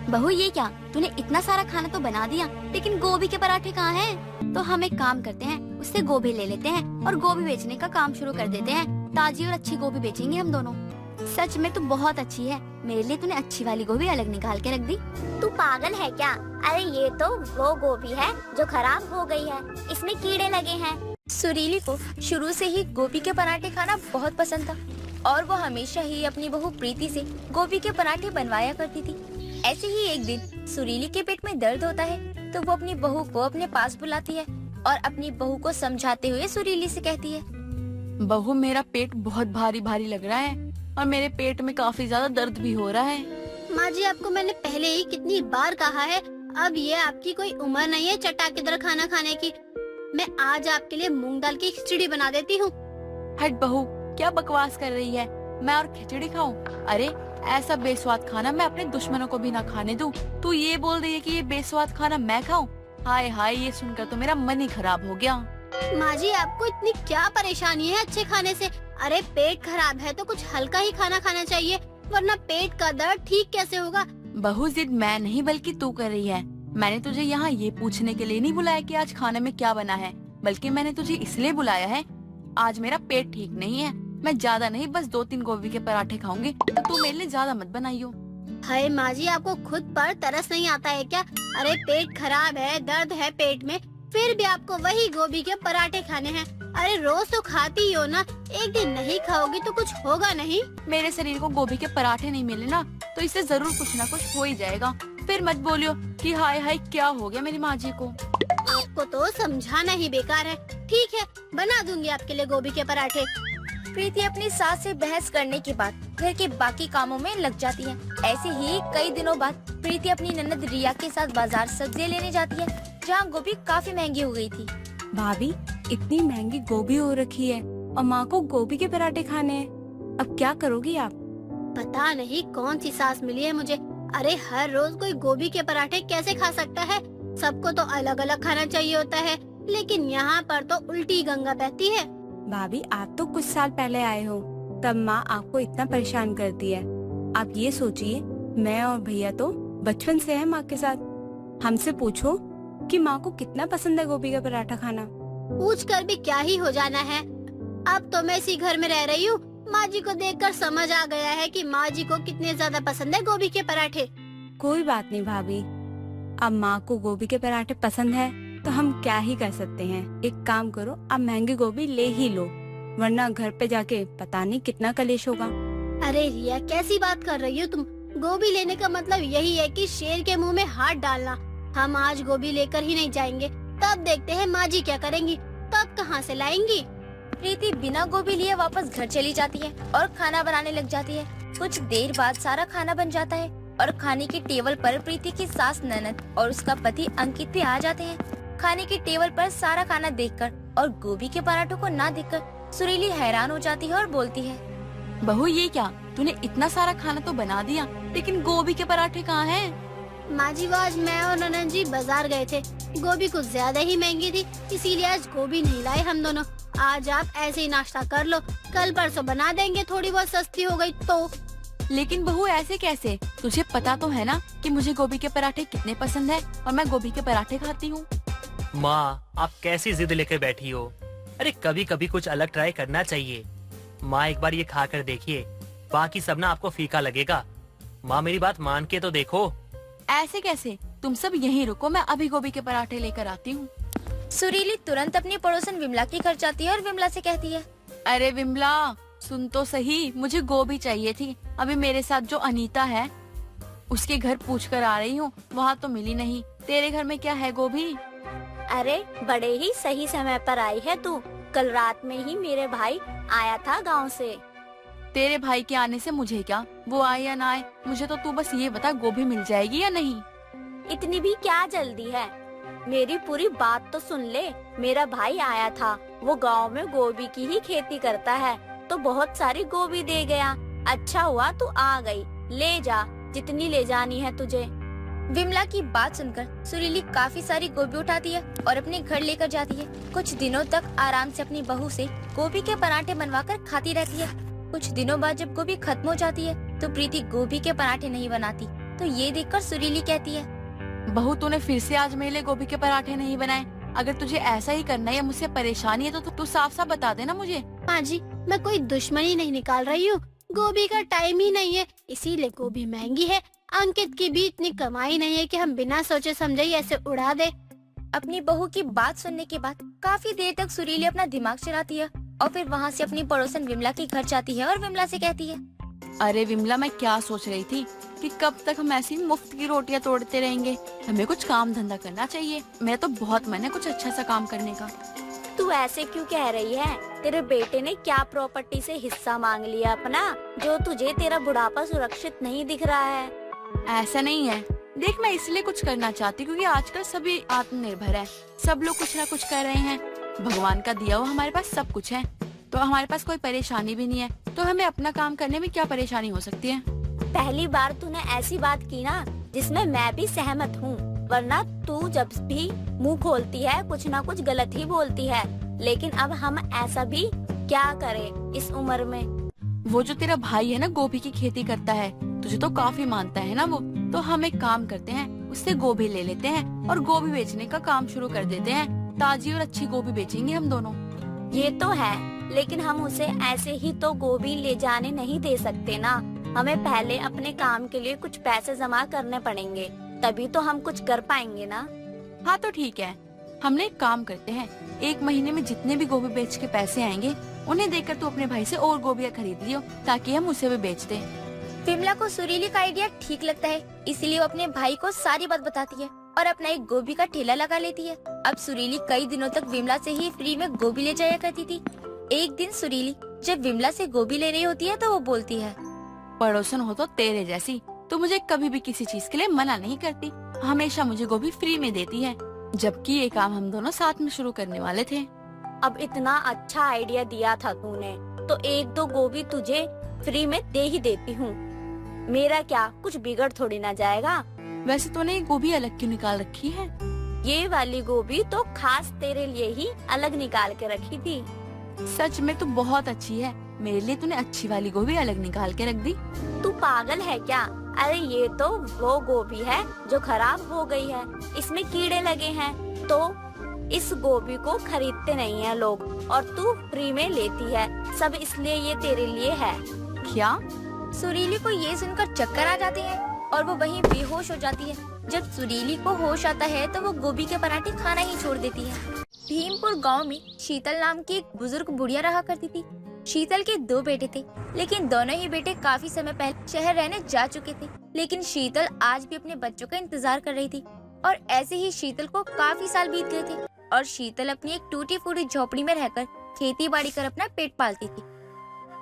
बहू ये क्या, तूने इतना सारा खाना तो बना दिया, लेकिन गोभी के पराठे कहाँ हैं? तो हम एक काम करते हैं, उससे गोभी ले लेते हैं और गोभी बेचने का काम शुरू कर देते हैं। ताजी और अच्छी गोभी बेचेंगे हम दोनों। सच में तू बहुत अच्छी है, मेरे लिए तूने अच्छी वाली गोभी अलग निकाल के रख दी। तू पागल है क्या? अरे ये तो वो गोभी है जो खराब हो गई है, इसमें कीड़े लगे हैं। सुरीली को शुरू से ही गोभी के पराठे खाना बहुत पसंद था और वो हमेशा ही अपनी बहू प्रीति से गोभी के पराठे बनवाया करती थी। ऐसे ही एक दिन सुरीली के पेट में दर्द होता है तो वो अपनी बहू को अपने पास बुलाती है और अपनी बहू को समझाते हुए सुरीली से कहती है, बहू मेरा पेट बहुत भारी भारी लग रहा है और मेरे पेट में काफी ज्यादा दर्द भी हो रहा है। माँ जी, आपको मैंने पहले ही कितनी बार कहा है, अब ये आपकी कोई उम्र नहीं है चटाकेदार खाना खाने की। मैं आज आपके लिए मूंग दाल की खिचड़ी बना देती हूँ। हट बहू, क्या बकवास कर रही है? मैं और खिचड़ी खाऊं? अरे ऐसा बेस्वाद खाना मैं अपने दुश्मनों को भी ना खाने दूं। तू ये बोल रही है कि ये बेस्वाद खाना मैं खाऊं? हाय हाय, ये सुनकर तो मेरा मन ही खराब हो गया। माँ जी, आपको इतनी क्या परेशानी है अच्छे खाने से? अरे पेट खराब है तो कुछ हल्का ही खाना खाना चाहिए, वरना पेट का दर्द ठीक कैसे होगा? बहू जिद मैं नहीं बल्कि तू कर रही है। मैंने तुझे यहाँ ये पूछने के लिए नहीं बुलाया कि आज खाने में क्या बना है, बल्कि मैंने तुझे इसलिए बुलाया है, आज मेरा पेट ठीक नहीं है। मैं ज्यादा नहीं, बस 2-3 गोभी के पराठे खाऊंगी, तो तू मेरे लिए ज्यादा मत बनाइयो। हाय माँ जी, आपको खुद पर तरस नहीं आता है क्या? अरे पेट खराब है, दर्द है पेट में, फिर भी आपको वही गोभी के पराठे खाने हैं। अरे रोज तो खाती ही हो ना, एक दिन नहीं खाओगी तो कुछ होगा नहीं। मेरे शरीर को गोभी के पराठे नहीं मिले ना तो इससे जरूर कुछ ना कुछ हो ही जाएगा। फिर मत बोलियो कि हाय हाय क्या हो गया मेरी माँ जी को। आपको तो समझाना ही बेकार है। ठीक है, बना दूंगी आपके लिए गोभी के पराठे। प्रीति अपनी सास से बहस करने के बाद घर के बाकी कामों में लग जाती है। ऐसे ही कई दिनों बाद प्रीति अपनी ननद रिया के साथ बाजार सब्जियां लेने जाती है, जहाँ गोभी काफी महंगी हो गई थी। भाभी, इतनी महंगी गोभी हो रखी है और माँ को गोभी के पराठे खाने हैं, अब क्या करोगी आप? पता नहीं कौन सी सास मिली है मुझे। अरे हर रोज कोई गोभी के पराठे कैसे खा सकता है? सबको तो अलग अलग खाना चाहिए होता है, लेकिन यहाँ पर तो उल्टी गंगा बहती है। भाभी, आप तो कुछ साल पहले आए हो, तब माँ आपको इतना परेशान करती है। आप ये सोचिए, मैं और भैया तो बचपन से है माँ के साथ। हमसे पूछो कि माँ को कितना पसंद है गोभी का पराठा खाना। पूछ कर भी क्या ही हो जाना है। अब तो मैं इसी घर में रह रही हूँ, माँ जी को देखकर समझ आ गया है कि माँ जी को कितने ज्यादा पसंद है गोभी के पराठे। कोई बात नहीं भाभी, अब माँ को गोभी के पराठे पसंद है तो हम क्या ही कर सकते हैं। एक काम करो, आप महंगी गोभी ले ही लो, वरना घर पे जाके पता नहीं कितना कलेश होगा। अरे रिया, कैसी बात कर रही हो तुम? गोभी लेने का मतलब यही है कि शेर के मुंह में हाथ डालना। हम आज गोभी लेकर ही नहीं जाएंगे, तब देखते हैं माँ जी क्या करेंगी, तब कहाँ से लाएंगी। प्रीति बिना गोभी लिए वापस घर चली जाती है और खाना बनाने लग जाती है। कुछ देर बाद सारा खाना बन जाता है और खाने की टेबल पर प्रीति की सास ननद और उसका पति अंकित भी आ जाते हैं। खाने की टेबल पर सारा खाना देखकर और गोभी के पराठों को ना देखकर सुरीली हैरान हो जाती है और बोलती है, बहू ये क्या, तूने इतना सारा खाना तो बना दिया, लेकिन गोभी के पराठे कहाँ हैं? माँ जी, वो आज मैं और ननद जी बाजार गए थे, गोभी कुछ ज्यादा ही महंगी थी, इसीलिए आज गोभी नहीं लाए हम दोनों। आज आप ऐसे ही नाश्ता कर लो, कल परसों बना देंगे, थोड़ी बहुत सस्ती हो गई तो। लेकिन बहू ऐसे कैसे? तुझे पता तो है ना कि मुझे गोभी के पराठे कितने पसंद है और मैं गोभी के पराठे खाती हूँ। माँ, आप कैसी जिद लेकर बैठी हो? अरे कभी कभी कुछ अलग ट्राई करना चाहिए। माँ एक बार ये खा कर देखिए, बाकी सब ना आपको फीका लगेगा। माँ मेरी बात मान के तो देखो। ऐसे कैसे? तुम सब यहीं रुको, मैं अभी गोभी के पराठे लेकर आती हूँ। सुरीली तुरंत अपनी पड़ोसन विमला के घर जाती है और विमला से कहती है, अरे विमला, सुन तो सही, मुझे गोभी चाहिए थी। अभी मेरे साथ जो अनीता है उसके घर पूछ कर आ रही हूँ, वहाँ तो मिली नहीं। तेरे घर में क्या है गोभी? अरे बड़े ही सही समय पर आई है तू, कल रात में ही मेरे भाई आया था गांव से। तेरे भाई के आने से मुझे क्या, वो आए या ना आए, मुझे तो तू बस ये बता गोभी मिल जाएगी या नहीं। इतनी भी क्या जल्दी है, मेरी पूरी बात तो सुन ले। मेरा भाई आया था, वो गांव में गोभी की ही खेती करता है, तो बहुत सारी गोभी दे गया। अच्छा हुआ तू आ गई, ले जा जितनी ले जानी है तुझे। विमला की बात सुनकर सुरीली काफी सारी गोभी उठाती है और अपने घर लेकर जाती है। कुछ दिनों तक आराम से अपनी बहू से गोभी के पराठे बनवाकर खाती रहती है। कुछ दिनों बाद जब गोभी खत्म हो जाती है तो प्रीति गोभी के पराठे नहीं बनाती तो ये देखकर सुरीली कहती है, बहू तूने फिर से आज मेरे लिए गोभी के पराठे नहीं बनाए। अगर तुझे ऐसा ही करना है या मुझसे परेशानी है तो तू साफ साफ बता देना मुझे। माँ जी, मैं कोई दुश्मनी नहीं निकाल रही हूँ, गोभी का टाइम ही नहीं है, इसीलिए गोभी महंगी है। अंकित की भी इतनी कमाई नहीं है कि हम बिना सोचे समझे ही ऐसे उड़ा दे। अपनी बहू की बात सुनने के बाद काफी देर तक सुरीली अपना दिमाग चलाती है और फिर वहाँ से अपनी पड़ोसन विमला के घर जाती है और विमला से कहती है, अरे विमला, मैं क्या सोच रही थी कि कब तक हम ऐसी मुफ्त की रोटियां तोड़ते रहेंगे। हमें कुछ काम धंधा करना चाहिए। मेरा तो बहुत मन है कुछ अच्छा सा काम करने का। तू ऐसे क्यों कह रही है? तेरे बेटे ने क्या प्रॉपर्टी से हिस्सा मांग लिया अपना, जो तुझे तेरा बुढ़ापा सुरक्षित नहीं दिख रहा है? ऐसा नहीं है। देख, मैं इसलिए कुछ करना चाहती क्योंकि आजकल सभी आत्मनिर्भर है। सब लोग कुछ ना कुछ कर रहे हैं। भगवान का दिया हुआ हमारे पास सब कुछ है, तो हमारे पास कोई परेशानी भी नहीं है। तो हमें अपना काम करने में क्या परेशानी हो सकती है? पहली बार तूने ऐसी बात की ना जिसमें मैं भी सहमत हूँ, वरना तू जब भी मुंह खोलती है कुछ ना कुछ गलत ही बोलती है। लेकिन अब हम ऐसा भी क्या करें इस उम्र में? वो जो तेरा भाई है ना, गोभी की खेती करता है, तुझे तो काफी मानता है ना वो। तो हम एक काम करते हैं, उससे गोभी ले लेते हैं और गोभी बेचने का काम शुरू कर देते हैं। ताजी और अच्छी गोभी बेचेंगे हम दोनों। ये तो है, लेकिन हम उसे ऐसे ही तो गोभी ले जाने नहीं दे सकते ना। हमें पहले अपने काम के लिए कुछ पैसे जमा करने पड़ेंगे, तभी तो हम कुछ कर पाएंगे ना। हाँ तो ठीक है, हमने एक काम करते हैं, 1 महीने में जितने भी गोभी बेच के पैसे आएंगे उन्हें देकर तू अपने भाई से और गोभियाँ खरीद लियो, ताकि हम उसे भी बेच दें। विमला को सुरीली का आइडिया ठीक लगता है, इसलिए वो अपने भाई को सारी बात बताती है और अपना एक गोभी का ठेला लगा लेती है। अब सुरीली कई दिनों तक विमला से ही फ्री में गोभी ले जाया करती थी। एक दिन सुरीली जब विमला से गोभी ले रही होती है तो वो बोलती है, पड़ोसन हो तो तेरे जैसी, तो मुझे कभी भी किसी चीज के लिए मना नहीं करती, हमेशा मुझे गोभी फ्री में देती है, जबकि ये काम हम दोनों साथ में शुरू करने वाले थे। अब इतना अच्छा आइडिया दिया था तूने, तो 1-2 गोभी तुझे फ्री में दे ही देती हूँ। मेरा क्या कुछ बिगड़ थोड़ी ना जाएगा। वैसे तूने ये गोभी अलग क्यों निकाल रखी है? ये वाली गोभी तो खास तेरे लिए ही अलग निकाल के रखी थी। सच में तू बहुत अच्छी है, मेरे लिए तूने अच्छी वाली गोभी अलग निकाल के रख दी। तू पागल है क्या? अरे ये तो वो गोभी है जो खराब हो गई है, इसमें कीड़े लगे हैं, तो इस गोभी को खरीदते नहीं है लोग और तू फ्री में लेती है। सब इसलिए ये तेरे लिए है। क्या? सुरीली को ये सुनकर चक्कर आ जाते हैं और वो वहीं बेहोश हो जाती है। जब सुरीली को होश आता है तो वो गोभी के पराठे खाना ही छोड़ देती है। भीमपुर गांव में शीतल नाम की एक बुजुर्ग बुढ़िया रहा करती थी। शीतल के 2 बेटे थे, लेकिन दोनों ही बेटे काफी समय पहले शहर रहने जा चुके थे। लेकिन शीतल आज भी अपने बच्चों का इंतजार कर रही थी और ऐसे ही शीतल को काफी साल बीत गए थे और शीतल अपनी एक टूटी फूटी झोपड़ी में रहकर खेती बाड़ी कर अपना पेट पालती थी।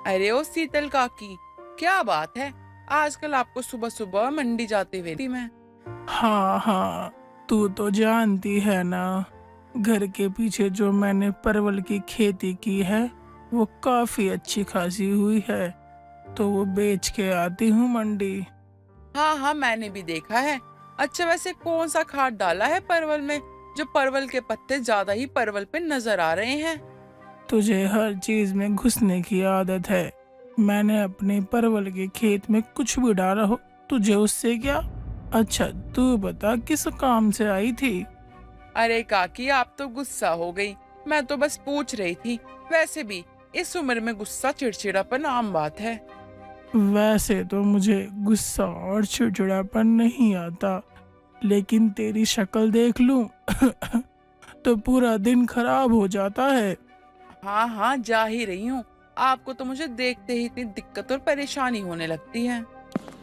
अरे ओ शीतल काकी, क्या बात है, आजकल आपको सुबह सुबह मंडी जाते हुए थी मैं। हाँ हाँ, तू तो जानती है ना, घर के पीछे जो मैंने परवल की खेती की है वो काफी अच्छी खासी हुई है, तो वो बेच के आती हूँ मंडी। हाँ हाँ, मैंने भी देखा है। अच्छा, वैसे कौन सा खाद डाला है परवल में, जो परवल के पत्ते ज्यादा ही परवल पे नजर आ रहे हैं? तुझे हर चीज में घुसने की आदत है। मैंने अपने परवल के खेत में कुछ भी डाला हो, तुझे उससे क्या? अच्छा तू बता, किस काम से आई थी? अरे काकी, आप तो गुस्सा हो गई, मैं तो बस पूछ रही थी। वैसे भी इस उम्र में गुस्सा चिड़चिड़ापन आम बात है। वैसे तो मुझे गुस्सा और चिड़चिड़ापन नहीं आता, लेकिन तेरी शक्ल देख लूं तो पूरा दिन खराब हो जाता है। हाँ हाँ, जा ही रही हूँ। आपको तो मुझे देखते ही इतनी दिक्कत और परेशानी होने लगती है।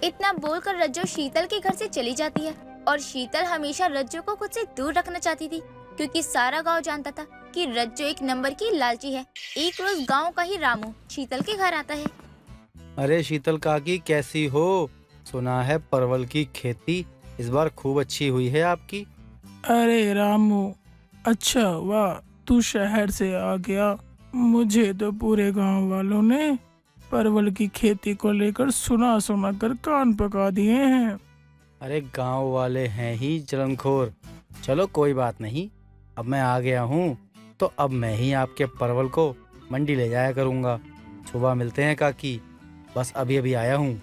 इतना बोलकर रज्जो शीतल के घर से चली जाती है और शीतल हमेशा रज्जो को खुद से दूर रखना चाहती थी, क्योंकि सारा गांव जानता था कि रज्जो एक नंबर की लालची है। एक रोज गांव का ही रामू शीतल के घर आता है। अरे शीतल काकी, कैसी हो? सुना है परवल की खेती इस बार खूब अच्छी हुई है आपकी। अरे रामू, अच्छा वाह, तू शहर से आ गया। मुझे तो पूरे गांव वालों ने परवल की खेती को लेकर सुना सुना कर कान पका दिए हैं। अरे गांव वाले हैं ही जलनखोर। चलो कोई बात नहीं, अब मैं आ गया हूँ तो अब मैं ही आपके परवल को मंडी ले जाया करूँगा। सुबह मिलते हैं काकी, बस अभी अभी आया हूँ।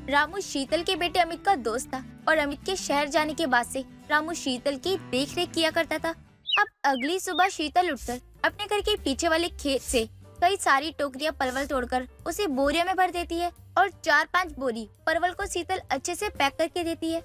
रामू शीतल के बेटे अमित का दोस्त था और अमित के शहर जाने के बाद से रामू शीतल की देख रेख किया करता था। अब अगली सुबह शीतल उठकर अपने घर के पीछे वाले खेत से कई सारी टोकरियां परवल तोड़कर उसे बोरियों में भर देती है और 4-5 बोरी परवल को शीतल अच्छे से पैक करके देती है।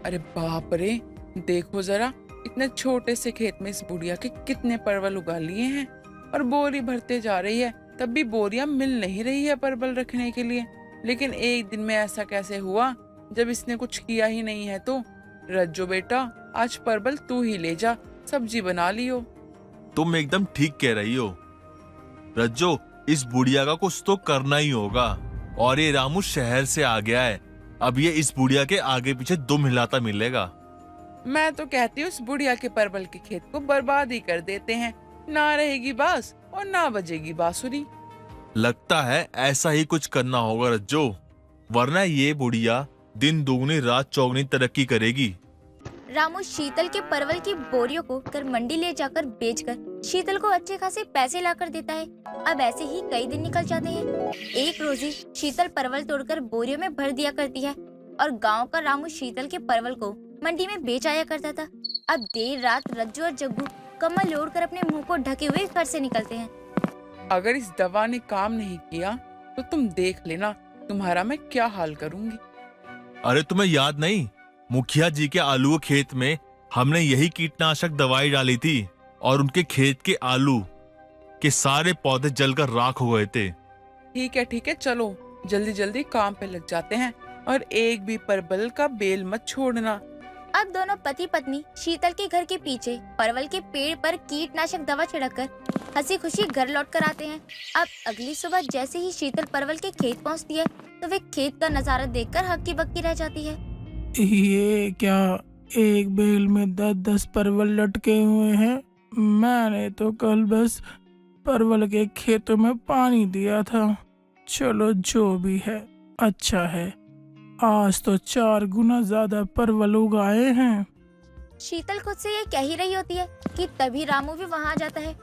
अरे बाप रे, देखो जरा, इतने छोटे से खेत में इस बुढ़िया के कितने परवल उगा लिए हैं और बोरी भरते जा रही है, तब भी बोरियां मिल नहीं रही है परवल रखने के लिए। लेकिन एक दिन में ऐसा कैसे हुआ जब इसने कुछ किया ही नहीं है? तो रज्जो बेटा, आज परवल तू ही ले जा, सब्जी बना लियो। तुम एकदम ठीक कह रही हो रज्जो, इस बुढ़िया का कुछ तो करना ही होगा। और ये रामू शहर से आ गया है, अब ये इस बुढ़िया के आगे पीछे दुम हिलाता मिलेगा। मैं तो कहती हूँ इस बुढ़िया के परवल के खेत को बर्बाद ही कर देते हैं, ना रहेगी बांस और ना बजेगी बांसुरी। लगता है ऐसा ही कुछ करना होगा रज्जो, वरना ये बुढ़िया दिन दुगनी रात चौगनी तरक्की करेगी। रामू शीतल के परवल की बोरियों को कर मंडी ले जाकर बेचकर शीतल को अच्छे खासे पैसे लाकर देता है। अब ऐसे ही कई दिन निकल जाते हैं। एक रोज ही शीतल परवल तोड़कर बोरियों में भर दिया करती है और गांव का रामू शीतल के परवल को मंडी में बेच आया करता था। अब देर रात रज्जू और जग्गू कम्बल ओढ़कर अपने मुंह को ढके हुए घर से निकलते हैं। अगर इस दवा ने काम नहीं किया तो तुम देख लेना तुम्हारा मैं क्या हाल करूंगी। अरे तुम्हें याद नहीं, मुखिया जी के आलू के खेत में हमने यही कीटनाशक दवाई डाली थी और उनके खेत के आलू के सारे पौधे जलकर राख हो गए थे। ठीक है, चलो जल्दी जल्दी काम पे लग जाते हैं और एक भी परवल का बेल मत छोड़ना। अब दोनों पति पत्नी शीतल के घर के पीछे परवल के पेड़ पर कीटनाशक दवा छिड़ककर हंसी खुशी घर लौट कर आते हैं। अब अगली सुबह जैसे ही शीतल परवल के खेत पहुंचती है तो वे खेत का नजारा देखकर हक्की बक्की रह जाती है। ये क्या, एक बेल में 10-10 परवल लटके हुए हैं? मैंने तो कल बस परवल के खेतों में पानी दिया था। चलो जो भी है अच्छा है, आज तो 4 गुना ज्यादा परवल उगाए हैं। शीतल खुद से ये कह ही रही होती है कि तभी रामू भी वहाँ आ जाता है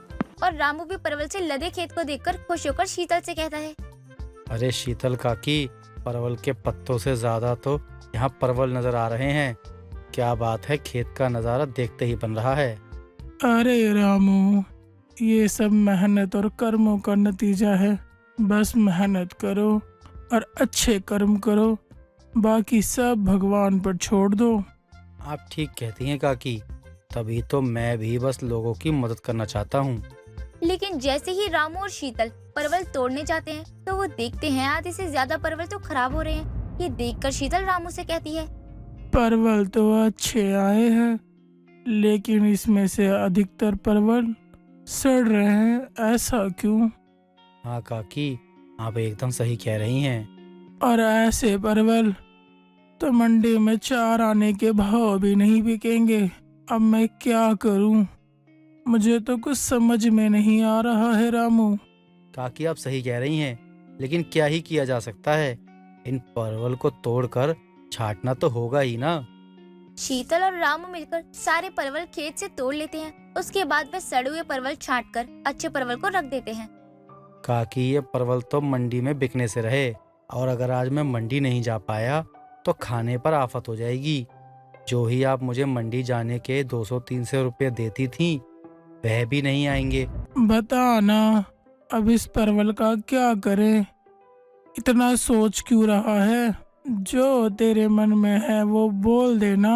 और रामू भी परवल से लदे खेत को देखकर खुश होकर शीतल से कहता है, अरे शीतल काकी, परवल के पत्तों से ज्यादा तो यहाँ परवल नजर आ रहे हैं। क्या बात है, खेत का नजारा देखते ही बन रहा है। अरे रामू, ये सब मेहनत और कर्मों का नतीजा है। बस मेहनत करो और अच्छे कर्म करो, बाकी सब भगवान पर छोड़ दो। आप ठीक कहती हैं काकी, तभी तो मैं भी बस लोगों की मदद करना चाहता हूँ। लेकिन जैसे ही रामू और शीतल परवल तोड़ने जाते हैं तो वो देखते हैं आधे से ज्यादा परवल तो खराब हो रहे हैं। ये देखकर शीतल रामू से कहती है, परवल तो अच्छे आए हैं, लेकिन इसमें से अधिकतर परवल सड़ रहे हैं, ऐसा क्यों? हाँ काकी, आप एकदम सही कह रही हैं। और ऐसे परवल तो मंडी में 4 आने के भाव भी नहीं बिकेंगे। अब मैं क्या करूं? मुझे तो कुछ समझ में नहीं आ रहा है रामू। काकी आप सही कह रही हैं, लेकिन क्या ही किया जा सकता है? इन परवल को तोड़कर छांटना तो होगा ही ना। शीतल और रामू मिलकर सारे परवल खेत से तोड़ लेते हैं। उसके बाद वे सड़े हुए परवल छांटकर अच्छे परवल को रख देते हैं। काकी, ये परवल तो मंडी में बिकने से रहे, और अगर आज मैं मंडी नहीं जा पाया तो खाने पर आफत हो जाएगी। जो ही आप मुझे मंडी जाने के 200-300 रुपए देती थी, वह भी नहीं आएंगे। बता ना, अब इस परवल का क्या करें? इतना सोच क्यों रहा है? जो तेरे मन में है वो बोल देना।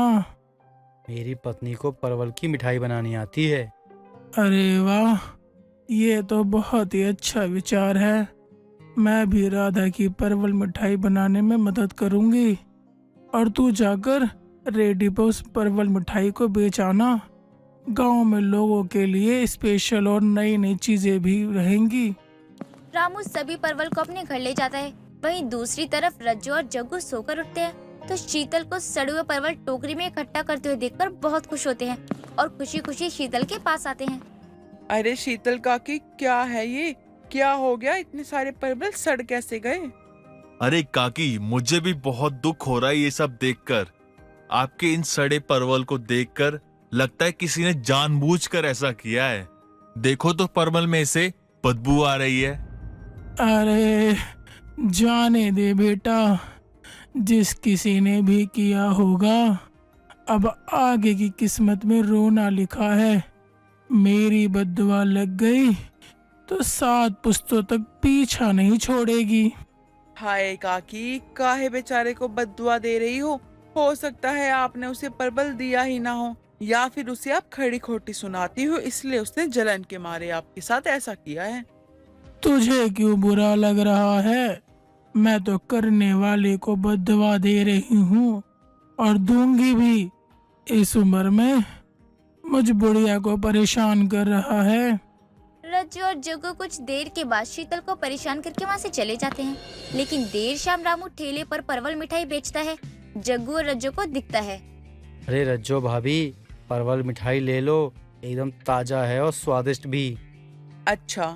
मेरी पत्नी को परवल की मिठाई बनानी आती है। अरे वाह, ये तो बहुत ही अच्छा विचार है। मैं भी राधा की परवल मिठाई बनाने में मदद करूंगी और तू जाकर रेडी पर उस परवल मिठाई को बेच आना। गांव में लोगों के लिए स्पेशल और नई नई चीजें भी रहेंगी। रामू सभी परवल को अपने घर ले जाता है। वहीं दूसरी तरफ रज्जू और जग्गू सोकर उठते हैं तो शीतल को सड़े हुए परवल टोकरी में इकट्ठा करते हुए देखकर बहुत खुश होते हैं और खुशी खुशी शीतल के पास आते हैं। अरे शीतल काकी, क्या है ये? क्या हो गया? इतने सारे परवल सड़ कैसे गए? अरे काकी, मुझे भी बहुत दुख हो रहा है ये सब देखकर। आपके इन सड़े परवल को देखकर लगता है किसी ने जानबूझकर ऐसा किया है। देखो तो परवल में से बदबू आ रही है। अरे जाने दे बेटा, जिस किसी ने भी किया होगा, अब आगे की किस्मत में रोना लिखा है। मेरी बद्दुआ लग गई तो 7 पुश्तों तक पीछा नहीं छोड़ेगी। हाय काकी, काहे बेचारे को बद्दुआ दे रही हो सकता है आपने उसे परवल दिया ही ना हो, या फिर उसे आप खड़ी खोटी सुनाती हो, इसलिए उसने जलन के मारे आपके साथ ऐसा किया है। तुझे क्यों बुरा लग रहा है? मैं तो करने वाले को बद्दुआ दे रही हूँ और दूंगी भी। इस उम्र में मुझ बुढ़िया को परेशान कर रहा है। रज्जू और जग्गू कुछ देर के बाद शीतल को परेशान करके वहाँ से चले जाते हैं। लेकिन देर शाम रामू ठेले पर परवल मिठाई बेचता है। जग्गू और रज्जू को दिखता है। अरे रज्जो भाभी, परवल मिठाई ले लो, एकदम ताजा है और स्वादिष्ट भी। अच्छा,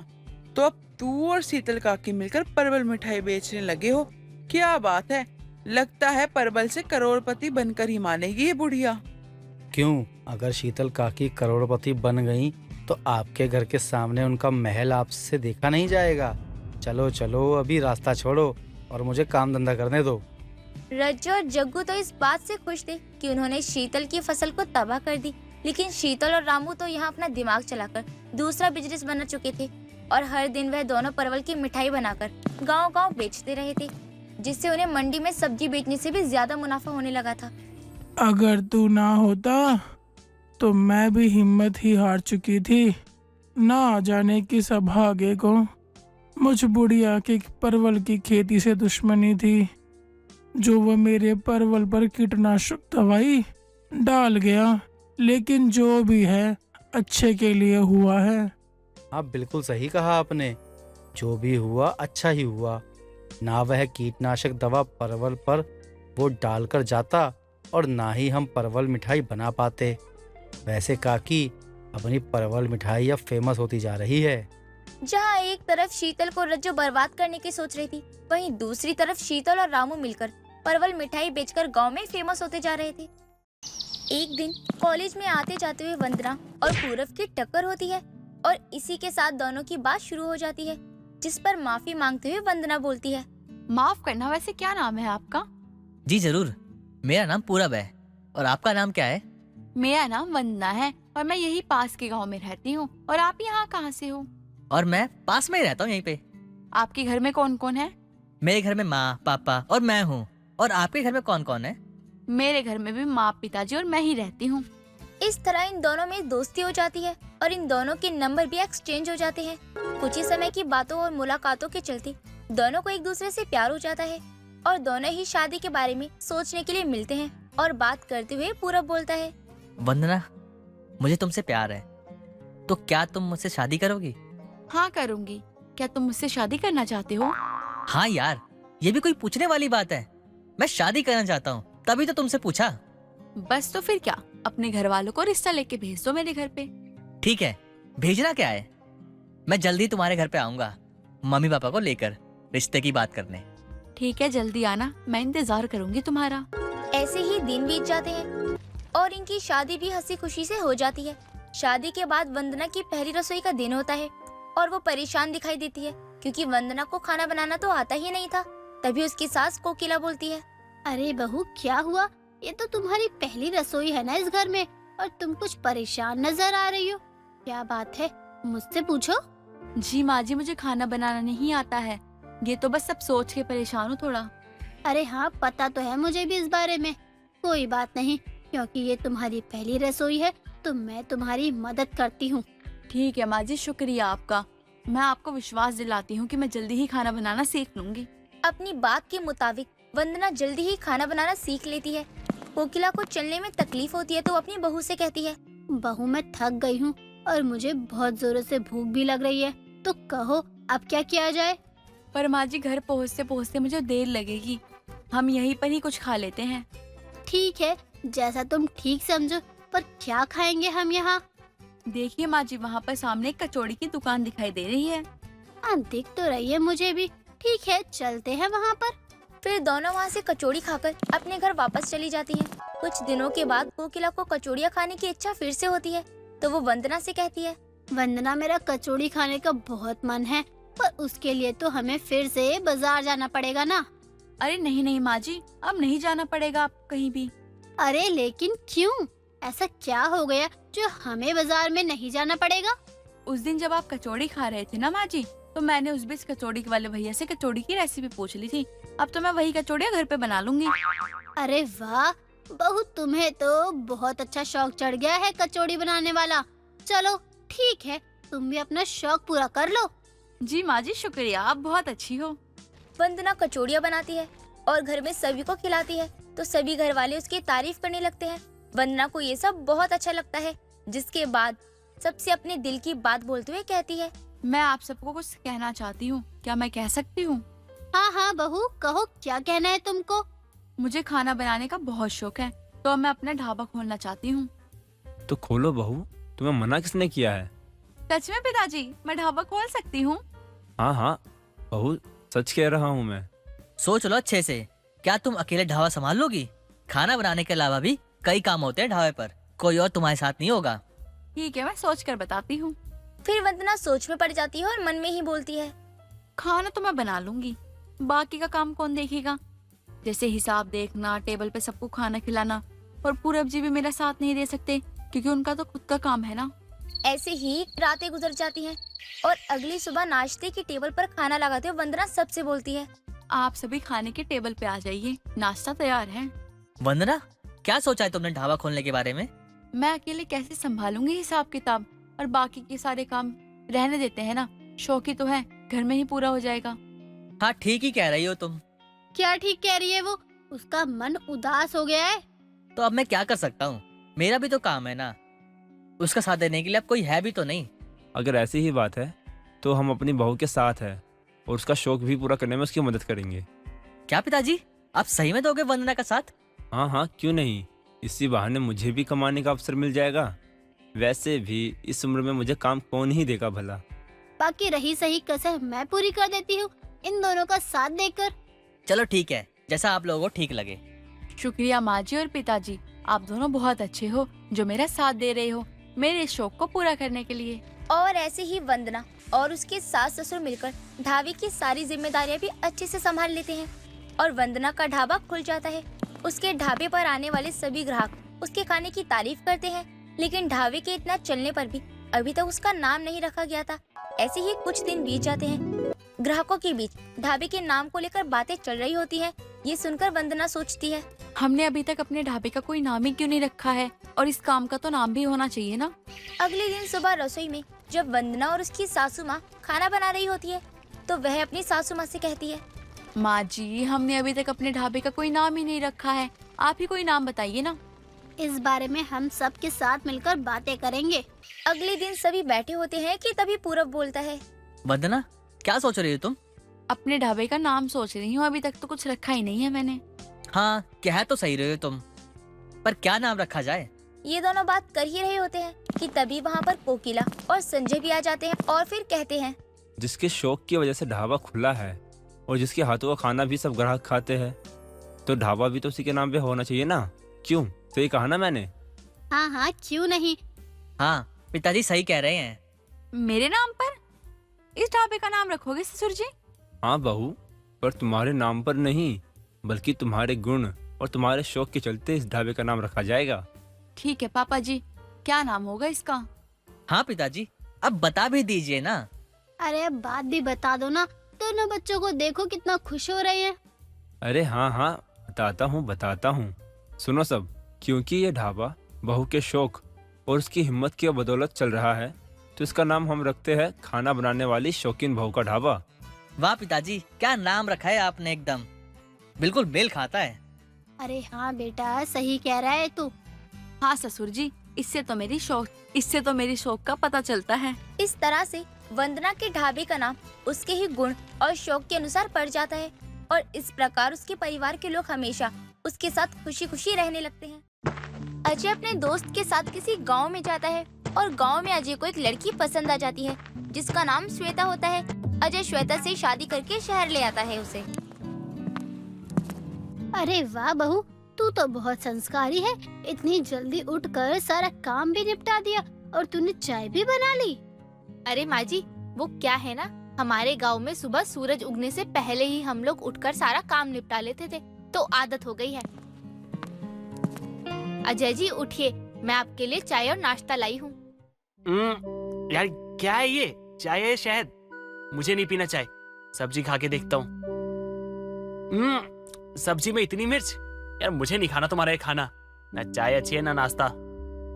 तो अब तू और शीतल काकी मिलकर परवल मिठाई बेचने लगे हो? क्या बात है, लगता है परवल से करोड़पति बनकर ही मानेगी ये बुढ़िया। क्यों, अगर शीतल काकी करोड़पति बन गई तो आपके घर के सामने उनका महल आपसे देखा नहीं जाएगा। चलो चलो, अभी रास्ता छोड़ो और मुझे काम धंधा करने दो। रज्जू और जग्गू तो इस बात से खुश थे कि उन्होंने शीतल की फसल को तबाह कर दी। लेकिन शीतल और रामू तो यहाँ अपना दिमाग चलाकर दूसरा बिजनेस बना चुके थे और हर दिन वह दोनों परवल की मिठाई बनाकर गांव-गांव बेचते रहे थे, जिससे उन्हें मंडी में सब्जी बेचने से भी ज्यादा मुनाफा होने लगा था। अगर तू ना होता तो मैं भी हिम्मत ही हार चुकी थी। ना जाने किस अभागे को मुझ बुढ़िया के परवल की खेती से दुश्मनी थी, जो वो मेरे परवल पर कीटनाशक दवाई डाल गया। लेकिन जो भी है अच्छे के लिए हुआ है। आप बिल्कुल सही कहा आपने, जो भी हुआ अच्छा ही हुआ। ना वह कीटनाशक दवा परवल पर वो डालकर जाता और ना ही हम परवल मिठाई बना पाते। वैसे काकी, अपनी परवल मिठाई अब फेमस होती जा रही है। जहाँ एक तरफ शीतल को रज्जू बर्बाद करने की सोच रही थी, वहीं दूसरी तरफ शीतल और रामू मिलकर परवल मिठाई बेचकर गांव में फेमस होते जा रहे थे। एक दिन कॉलेज में आते जाते हुए वंदना और पूरब की टक्कर होती है और इसी के साथ दोनों की बात शुरू हो जाती है, जिस पर माफी मांगते हुए वंदना बोलती है। माफ करना, वैसे क्या नाम है आपका? जी जरूर, मेरा नाम पूरब है। और आपका नाम क्या है? मेरा नाम वंदना है और मैं यही पास के गांव में रहती हूँ। और आप यहाँ कहाँ से हो? और मैं पास में ही रहता हूँ, यहीं पे। आपके घर में कौन कौन है? मेरे घर में माँ, पापा और मैं हूँ। और आपके घर में कौन कौन है? मेरे घर में भी माँ, पिताजी और मैं ही रहती हूँ। इस तरह इन दोनों में दोस्ती हो जाती है और इन दोनों के नंबर भी एक्सचेंज हो जाते हैं। कुछ ही समय की बातों और मुलाकातों के चलते दोनों को एक दूसरे से प्यार हो जाता है और दोनों ही शादी के बारे में सोचने के लिए मिलते हैं। और बात करते हुए पूरब बोलता है, वंदना, मुझे तुमसे प्यार है, तो क्या तुम मुझसे शादी करोगी? हाँ करूँगी। क्या तुम मुझसे शादी करना चाहते हो? हाँ यार, ये भी कोई पूछने वाली बात है। मैं शादी करना चाहता हूँ, तभी तो तुमसे पूछा। बस तो फिर क्या, अपने घर वालों को रिश्ता लेके भेज दो मेरे घर पे। ठीक है, भेजना क्या है, मैं जल्दी तुम्हारे घर पे आऊंगा मम्मी पापा को लेकर रिश्ते की बात करने। ठीक है, जल्दी आना, मैं इंतजार करूंगी तुम्हारा। ऐसे ही दिन बीत जाते हैं और इनकी शादी भी हंसी खुशी से हो जाती है। शादी के बाद वंदना की पहली रसोई का दिन होता है और वो परेशान दिखाई देती है क्योंकि वंदना को खाना बनाना तो आता ही नहीं था। तभी उसकी सास कोकिला बोलती है, अरे बहू, क्या हुआ? ये तो तुम्हारी पहली रसोई है ना इस घर में, और तुम कुछ परेशान नजर आ रही हो। क्या बात है, मुझसे पूछो। जी माँ जी, मुझे खाना बनाना नहीं आता है। ये तो बस सब सोच के परेशान हूँ थोड़ा। अरे हाँ, पता तो है मुझे भी इस बारे में। कोई बात नहीं, क्योंकि ये तुम्हारी पहली रसोई है तो मैं तुम्हारी मदद करती हूँ। ठीक है माँ जी, शुक्रिया आपका। मैं आपको विश्वास दिलाती हूँ कि मैं जल्दी ही खाना बनाना सीख लूंगी। अपनी बात के मुताबिक वंदना जल्दी ही खाना बनाना सीख लेती है। कोकिला को चलने में तकलीफ होती है तो अपनी बहू से कहती है, बहू, मैं थक गई हूँ और मुझे बहुत जोरों से भूख भी लग रही है, तो कहो अब क्या किया जाए? पर माँ जी, घर पहुँचते पहुँचते मुझे देर लगेगी, हम यहीं पर ही कुछ खा लेते हैं। ठीक है, जैसा तुम ठीक समझो, पर क्या खाएंगे हम यहाँ? देखिए माँ जी, वहाँ पर सामने एक कचौड़ी की दुकान दिखाई दे रही है। हाँ, दिख तो रही है मुझे भी। ठीक है, चलते हैं वहाँ पर। फिर दोनों वहाँ से कचौड़ी खाकर अपने घर वापस चली जाती हैं। कुछ दिनों के बाद कोकिला को कचौड़ियाँ खाने की इच्छा फिर से होती है तो वो वंदना से कहती है, वंदना, मेरा कचौड़ी खाने का बहुत मन है, पर उसके लिए तो हमें फिर से बाजार जाना पड़ेगा ना। अरे नहीं नहीं माँ जी, अब नहीं जाना पड़ेगा आपको कहीं भी। अरे लेकिन क्यों? ऐसा क्या हो गया जो हमें बाजार में नहीं जाना पड़ेगा? उस दिन जब आप कचौड़ी खा रहे थे ना माँ जी, तो मैंने उस बीच कचौड़ी वाले भैया से कचौड़ी की रेसिपी पूछ ली थी। अब तो मैं वही कचौड़ियाँ घर पे बना लूंगी। अरे वाह बहू, तुम्हें तो बहुत अच्छा शौक चढ़ गया है कचौड़ी बनाने वाला। चलो ठीक है, तुम भी अपना शौक पूरा कर लो। जी माँ जी शुक्रिया, आप बहुत अच्छी हो। वंदना कचौड़ियाँ बनाती है और घर में सभी को खिलाती है, तो सभी घर वाले उसकी तारीफ करने लगते हैं। वंदना को ये सब बहुत अच्छा लगता है, जिसके बाद सबसे अपने दिल की बात बोलते हुए कहती है, मैं आप सबको कुछ कहना चाहती हूँ, क्या मैं कह सकती हूँ? हाँ हाँ बहू कहो, क्या कहना है तुमको? मुझे खाना बनाने का बहुत शौक है, तो मैं अपना ढाबा खोलना चाहती हूँ। तो खोलो बहू, तुम्हें मना किसने किया है? सच में पिताजी, मैं ढाबा खोल सकती हूँ? हाँ हाँ बहू, सच कह रहा हूँ मैं। सोच लो अच्छे से, क्या तुम अकेले ढाबा संभाल लोगी? खाना बनाने के अलावा भी कई काम होते हैं ढाबे पर, कोई और तुम्हारे साथ नहीं होगा। ठीक है, मैं सोच कर बताती हूँ। फिर वंदना सोच में पड़ जाती है और मन में ही बोलती है, खाना तो मैं बना लूंगी, बाकी का काम कौन देखेगा? जैसे हिसाब देखना, टेबल पे सबको खाना खिलाना। और पूरब जी भी मेरा साथ नहीं दे सकते, क्योंकि उनका तो खुद का काम है ना। ऐसे ही रातें गुजर जाती हैं और अगली सुबह नाश्ते की टेबल पर खाना लगाते हुए वंदना सबसे बोलती है, आप सभी खाने के टेबल पे आ जाइए, नाश्ता तैयार है। वंदना, क्या सोचा है तुमने ढाबा खोलने के बारे में? मैं अकेले कैसे संभालूंगी हिसाब किताब, और बाकी के सारे काम रहने देते हैं ना, शौक ही तो है, घर में ही पूरा हो जाएगा। हाँ ठीक ही कह रही हो तुम। क्या ठीक कह रही है वो? उसका मन उदास हो गया है। तो अब मैं क्या कर सकता हूँ, मेरा भी तो काम है ना, उसका साथ देने के लिए अब कोई है भी तो नहीं। अगर ऐसी ही बात है तो हम अपनी बहू के साथ हैं और उसका शौक भी पूरा करने में उसकी मदद करेंगे। क्या पिताजी, आप सही में दोगे वंदना का साथ? हाँ हाँ क्यों नहीं, इसी बहाने मुझे भी कमाने का अवसर मिल जाएगा। वैसे भी इस उम्र में मुझे काम कौन ही देगा भला। बाकी रही सही कसर मैं पूरी कर देती हूँ इन दोनों का साथ देकर। चलो ठीक है, जैसा आप लोगों को ठीक लगे। शुक्रिया माँ जी और पिताजी, आप दोनों बहुत अच्छे हो जो मेरा साथ दे रहे हो मेरे इस शौक को पूरा करने के लिए। और ऐसे ही वंदना और उसके सास ससुर मिलकर ढाबे की सारी जिम्मेदारियां भी अच्छे से संभाल लेते हैं और वंदना का ढाबा खुल जाता है। उसके ढाबे पर आने वाले सभी ग्राहक उसके खाने की तारीफ करते हैं, लेकिन ढाबे के इतना चलने पर भी अभी तक उसका नाम नहीं रखा गया था। ऐसे ही कुछ दिन बीत जाते हैं। ग्राहकों के बीच ढाबे के नाम को लेकर बातें चल रही होती हैं। ये सुनकर वंदना सोचती है, हमने अभी तक अपने ढाबे का कोई नाम ही क्यों नहीं रखा है, और इस काम का तो नाम भी होना चाहिए ना। अगले दिन सुबह रसोई में जब वंदना और उसकी सासू माँ खाना बना रही होती है तो वह अपनी सासू माँ से कहती है, माँ जी, हमने अभी तक अपने ढाबे का कोई नाम ही नहीं रखा है, आप ही कोई नाम बताइए ना। इस बारे में हम सब के साथ मिलकर बातें करेंगे। अगले दिन सभी बैठे होते हैं कि तभी पूरब बोलता है, वंदना, क्या सोच रही हो तुम? अपने ढाबे का नाम सोच रही हूँ, अभी तक तो कुछ रखा ही नहीं है मैंने। हाँ कह तो सही रहे हो तुम, पर क्या नाम रखा जाए? ये दोनों बात कर ही रहे होते हैं कि तभी वहाँ पर कोकिला और संजय भी आ जाते हैं और फिर कहते हैं, जिसके शौक की वजह से ढाबा खुला है और जिसके हाथों का खाना भी सब ग्राहक खाते हैं, तो ढाबा भी तो उसी के नाम पे होना चाहिए ना। क्यों, सही कहा ना मैंने? हाँ हाँ क्यों नहीं। हाँ पिताजी सही कह रहे हैं। मेरे नाम पर इस ढाबे का नाम रखोगे ससुर जी? हाँ बहू, पर तुम्हारे नाम पर नहीं, बल्कि तुम्हारे गुण और तुम्हारे शौक के चलते इस ढाबे का नाम रखा जाएगा। ठीक है पापा जी, क्या नाम होगा इसका? हाँ पिताजी, अब बता भी दीजिए ना। अरे अब बात भी बता दो ना, दोनों बच्चों को देखो कितना खुश हो रहे हैं। अरे हाँ हाँ बताता हूँ। सुनो सब, क्योंकि ये ढाबा बहू के शौक और उसकी हिम्मत की बदौलत चल रहा है, तो इसका नाम हम रखते हैं खाना बनाने वाली शौकीन बहू का ढाबा। वाह पिताजी, क्या नाम रखा है आपने, एकदम बिल्कुल मेल खाता है। अरे हाँ बेटा, सही कह रहा है तू। हाँ ससुर जी, इससे तो मेरी शौक का पता चलता है। इस तरह से वंदना के ढाबे का नाम उसके ही गुण और शौक के अनुसार पड़ जाता है और इस प्रकार उसके परिवार के लोग हमेशा उसके साथ खुशी खुशी रहने लगते हैं। अजय अपने दोस्त के साथ किसी गांव में जाता है और गांव में अजय को एक लड़की पसंद आ जाती है जिसका नाम श्वेता होता है। अजय श्वेता से शादी करके शहर ले आता है उसे। अरे वाह बहू, तू तो बहुत संस्कारी है। इतनी जल्दी उठकर सारा काम भी निपटा दिया और तूने चाय भी बना ली। अरे माँ जी, वो क्या है ना, हमारे गांव में सुबह सूरज उगने से पहले ही हम लोग उठकर सारा काम निपटा लेते थे, तो आदत हो गई है। अजय जी उठिए, मैं आपके लिए चाय और नाश्ता लाई हूँ। यार क्या है ये, चाय है शहद? मुझे नहीं पीना चाय, सब्जी खा के देखता हूँ। सब्जी में इतनी मिर्च, यार मुझे नहीं खाना तुम्हारा ये खाना। ना चाय अच्छी है ना नाश्ता।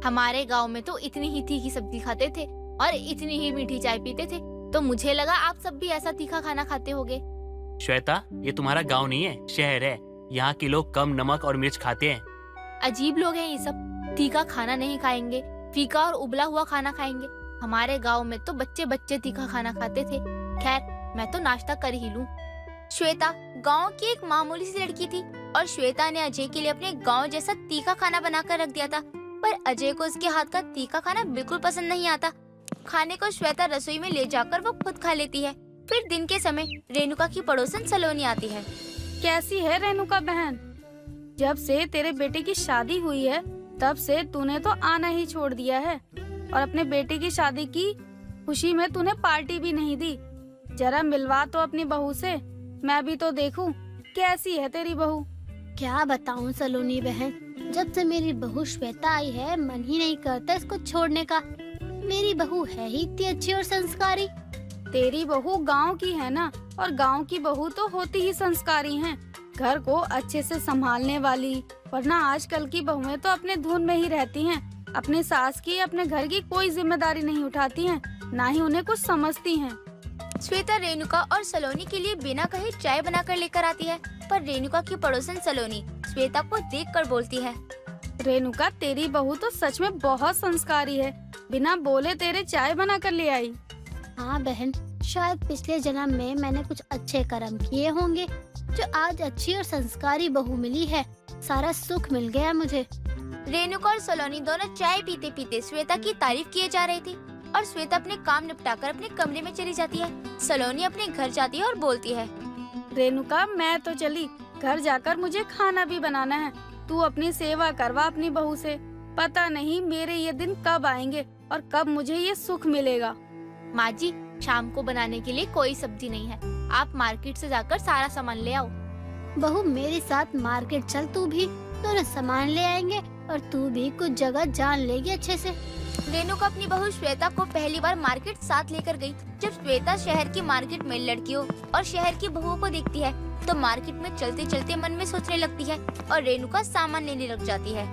हमारे गांव में तो इतनी ही तीखी सब्जी खाते थे और इतनी ही मीठी चाय पीते थे, तो मुझे लगा आप सब भी ऐसा तीखा खाना खाते होगे। श्वेता, ये तुम्हारा गांव नहीं है, शहर है। यहाँ के लोग कम नमक और मिर्च खाते हैं। अजीब लोग हैं ये सब, तीखा खाना नहीं खाएंगे, फीका और उबला हुआ खाना खाएंगे। हमारे गांव में तो बच्चे बच्चे तीखा खाना खाते थे। खैर, मैं तो नाश्ता कर ही लूं। श्वेता गांव की एक मामूली सी लड़की थी और श्वेता ने अजय के लिए अपने गांव जैसा तीखा खाना बनाकर रख दिया था, पर अजय को उसके हाथ का तीखा खाना बिल्कुल पसंद नहीं आता। खाने को श्वेता रसोई में ले जाकर वो खुद खा लेती है। फिर दिन के समय रेणुका की पड़ोसन सलोनी आती है। कैसी है रेणुका बहन? जब से तेरे बेटे की शादी हुई है तब से तूने तो आना ही छोड़ दिया है, और अपने बेटे की शादी की खुशी में तूने पार्टी भी नहीं दी। जरा मिलवा तो अपनी बहू से, मैं भी तो देखूं कैसी है तेरी बहू। क्या बताऊं सलोनी बहन, जब से मेरी बहू श्वेता आई है मन ही नहीं करता इसको छोड़ने का। मेरी बहू है ही इतनी अच्छी और संस्कारी। तेरी बहू गांव की है ना, और गांव की बहू तो होती ही संस्कारी हैं, घर को अच्छे से संभालने वाली। वरना आजकल की बहुएं तो अपने धुन में ही रहती हैं, अपने सास की अपने घर की कोई जिम्मेदारी नहीं उठाती हैं, ना ही उन्हें कुछ समझती हैं। श्वेता रेणुका और सलोनी के लिए बिना कहे चाय बनाकर लेकर आती है, पर रेणुका की पड़ोसन सलोनी श्वेता को देखकर बोलती है, रेणुका तेरी बहू तो सच में बहुत संस्कारी है, बिना बोले तेरे चाय बना कर ले आई। हाँ बहन, शायद पिछले जन्म में मैंने कुछ अच्छे कर्म किए होंगे जो आज अच्छी और संस्कारी बहू मिली है। सारा सुख मिल गया मुझे। रेणुका और सलोनी दोनों चाय पीते पीते श्वेता की तारीफ किए जा रही थी और श्वेता अपने काम निपटाकर अपने कमरे में चली जाती है। सलोनी अपने घर जाती है और बोलती है, रेणुका मैं तो चली, घर जाकर मुझे खाना भी बनाना है। तू अपनी सेवा करवा अपनी बहू से। पता नहीं मेरे ये दिन कब आएंगे और कब मुझे ये सुख मिलेगा। माँ जी, शाम को बनाने के लिए कोई सब्जी नहीं है, आप मार्केट से जाकर सारा सामान ले आओ। बहू मेरे साथ मार्केट चल, तू भी, दोनों सामान ले आएंगे और तू भी कुछ जगह जान लेगी अच्छे से। रेणुका अपनी बहू श्वेता को पहली बार मार्केट साथ लेकर गई। जब श्वेता शहर की मार्केट में लड़कियों और शहर की बहुओं को देखती है तो मार्केट में चलते चलते मन में सोचने लगती है और रेणुका सामान लेने लग जाती है।